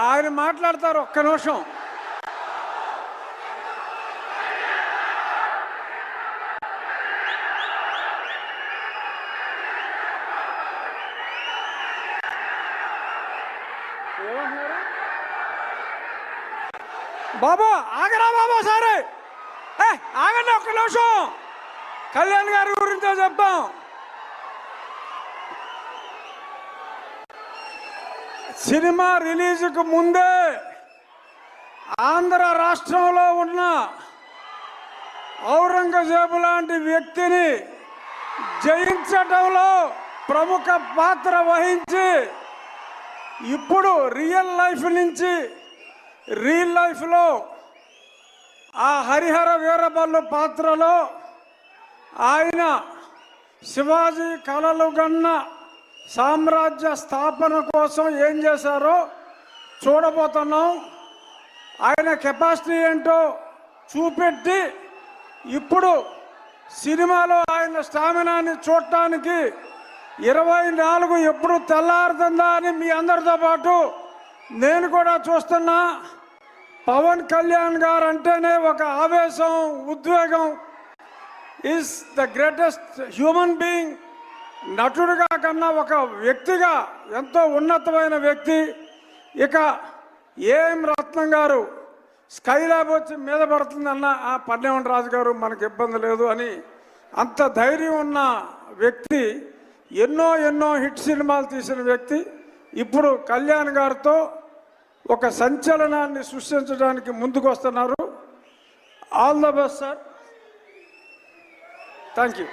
ఆయన మాట్లాడతారు. ఒక్క నిమిషం. బాబు ఆగరా బాబు, సరే ఆగండి ఒక్క నిమిషం. కళ్యాణ్ గారి గురించో చెప్తాం. సినిమా రిలీజ్కు ముందే ఆంధ్ర రాష్ట్రంలో ఉన్న ఔరంగజేబు లాంటి వ్యక్తిని జయించడంలో ప్రముఖ పాత్ర వహించి ఇప్పుడు రియల్ లైఫ్ నుంచి రియల్ లైఫ్లో ఆ హరిహర వీరబల్లు పాత్రలో ఆయన శివాజీ కలలు గన్న సామ్రాజ్య స్థాపన కోసం ఏం చేశారో చూడబోతున్నాం. ఆయన కెపాసిటీ ఏంటో చూపెట్టి ఇప్పుడు సినిమాలో ఆయన స్టామినాని చూడటానికి 24 ఎప్పుడు తెల్లారుతుందా అని మీ అందరితో పాటు నేను కూడా చూస్తున్నా. పవన్ కళ్యాణ్ గారు అంటేనే ఒక ఆవేశం, ఉద్వేగం. Is the greatest human being. నటుడిగా కన్నా ఒక వ్యక్తిగా ఎంతో ఉన్నతమైన వ్యక్తి. ఇక ఏం రత్నం గారు స్కైలాబ్ వచ్చి మీద పడుతుందన్న పన్నెవన్ రాజు గారు మనకు ఇబ్బంది లేదు అని అంత ధైర్యం ఉన్న వ్యక్తి. ఎన్నో హిట్ సినిమాలు తీసిన వ్యక్తి. ఇప్పుడు కళ్యాణ్ గారితో ఒక సంచలనాన్ని సృష్టించడానికి ముందుకు వస్తున్నారు. All the best sir. Thank you.